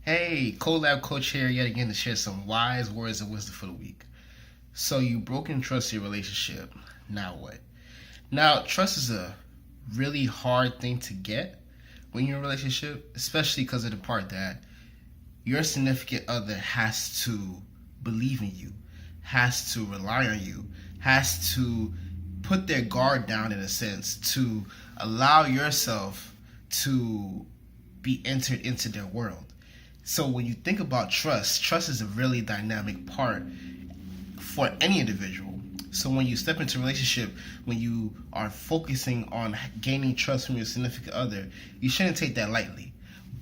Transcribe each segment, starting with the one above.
Hey, Collab Coach here yet again to share some wise words of wisdom for the week. So you broken trust in your relationship. Now what? Now, trust is a really hard thing to get when you're in a relationship, especially because of the part that your significant other has to believe in you, has to rely on you, has to put their guard down in a sense to allow yourself to be entered into their world. So when you think about trust is a really dynamic part for any individual. So when you step into a relationship, when you are focusing on gaining trust from your significant other, you shouldn't take that lightly.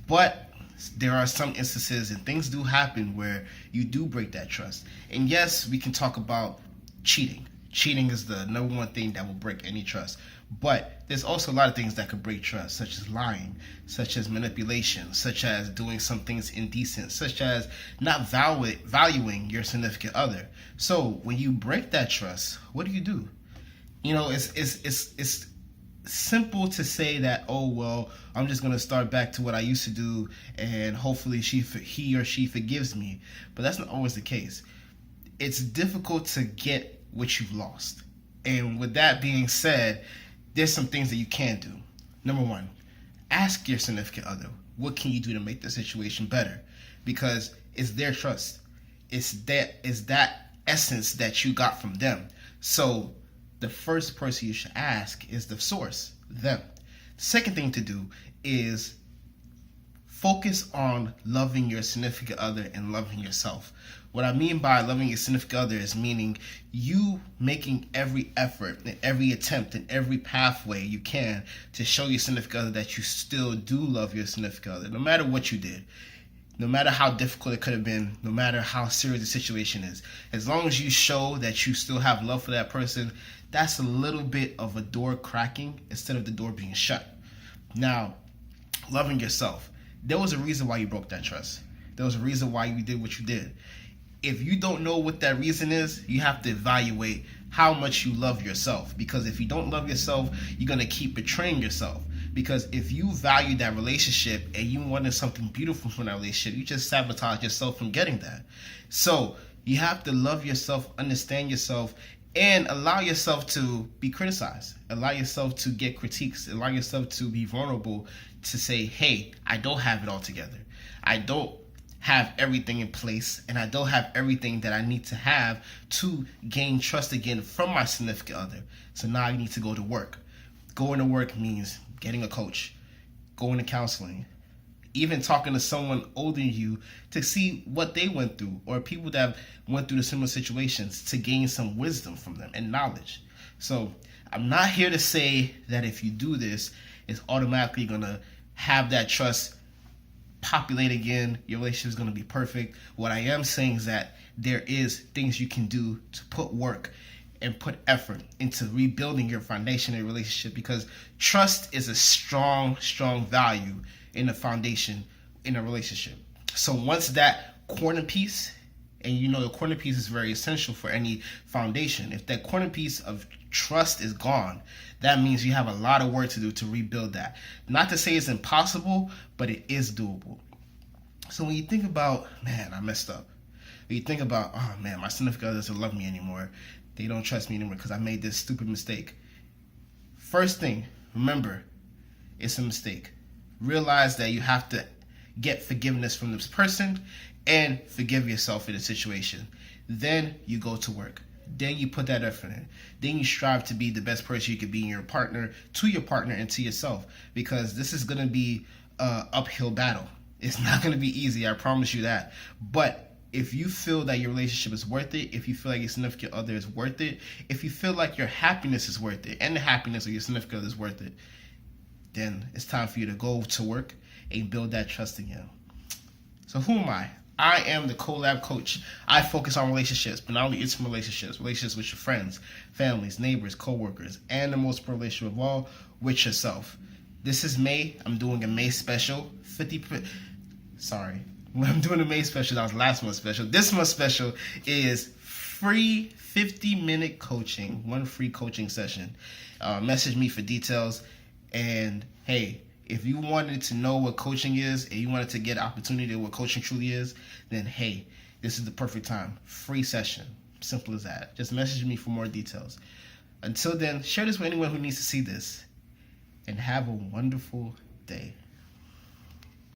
But there are some instances and things do happen where you do break that trust. And yes, we can talk about cheating. Cheating is the number one thing that will break any trust. But there's also a lot of things that could break trust, such as lying, such as manipulation, such as doing some things indecent, such as not valuing your significant other. So when you break that trust, what do? You know, it's simple to say that, oh well, I'm just gonna start back to what I used to do, and hopefully he or she forgives me. But that's not always the case. It's difficult to get what you've lost. And with that being said, there's some things that you can do. Number one, ask your significant other, what can you do to make the situation better? Because it's their trust. It's that essence that you got from them. So the first person you should ask is the source, them. The second thing to do is focus on loving your significant other and loving yourself. What I mean by loving your significant other is meaning you making every effort and every attempt and every pathway you can to show your significant other that you still do love your significant other, no matter what you did, no matter how difficult it could have been, no matter how serious the situation is. As long as you show that you still have love for that person, that's a little bit of a door cracking instead of the door being shut. Now, loving yourself. There was a reason why you broke that trust. There was a reason why you did what you did. If you don't know what that reason is, you have to evaluate how much you love yourself. Because if you don't love yourself, you're going to keep betraying yourself. Because if you value that relationship and you wanted something beautiful from that relationship, you just sabotage yourself from getting that. So you have to love yourself, understand yourself, and allow yourself to be criticized. Allow yourself to get critiques. Allow yourself to be vulnerable to say, hey, I don't have it all together. I don't have everything in place, and I don't have everything that I need to have to gain trust again from my significant other. So now I need to go to work. Going to work means getting a coach, going to counseling, even talking to someone older than you to see what they went through, or people that went through the similar situations, to gain some wisdom from them and knowledge. So I'm not here to say that if you do this, it's automatically going to have that trust populate again, your relationship is going to be perfect. What I am saying is that there is things you can do to put work and put effort into rebuilding your foundation in a relationship, because trust is a strong value in the foundation in a relationship. So once that corner piece, and you know the corner piece is very essential for any foundation, if that corner piece of trust is gone, that means you have a lot of work to do to rebuild that. Not to say it's impossible, but it is doable. So when you think about, man, I messed up. When you think about, oh man, my significant other doesn't love me anymore. They don't trust me anymore because I made this stupid mistake. First thing, remember, it's a mistake. Realize that you have to get forgiveness from this person and forgive yourself in the situation. Then you go to work. Then you put that effort in. Then you strive to be the best person you could be in your partner, to your partner, and to yourself. Because this is going to be an uphill battle. It's not going to be easy, I promise you that. But if you feel that your relationship is worth it, if you feel like your significant other is worth it, if you feel like your happiness is worth it, and the happiness of your significant other is worth it, then it's time for you to go to work and build that trust again. So who am I? I am the Collab Coach. I focus on relationships, but not only intimate relationships with your friends, families, neighbors, co-workers, and the most important relationship of all, with yourself. This is May. I'm doing a May special. When I'm doing a May special, that was last month's special. This month's special is free 50-minute coaching, one free coaching session. Message me for details. And hey, If you wanted to know what coaching is and you wanted to get opportunity of what coaching truly is, then hey, this is the perfect time. Free session. Simple as that. Just message me for more details. Until then, share this with anyone who needs to see this. And have a wonderful day.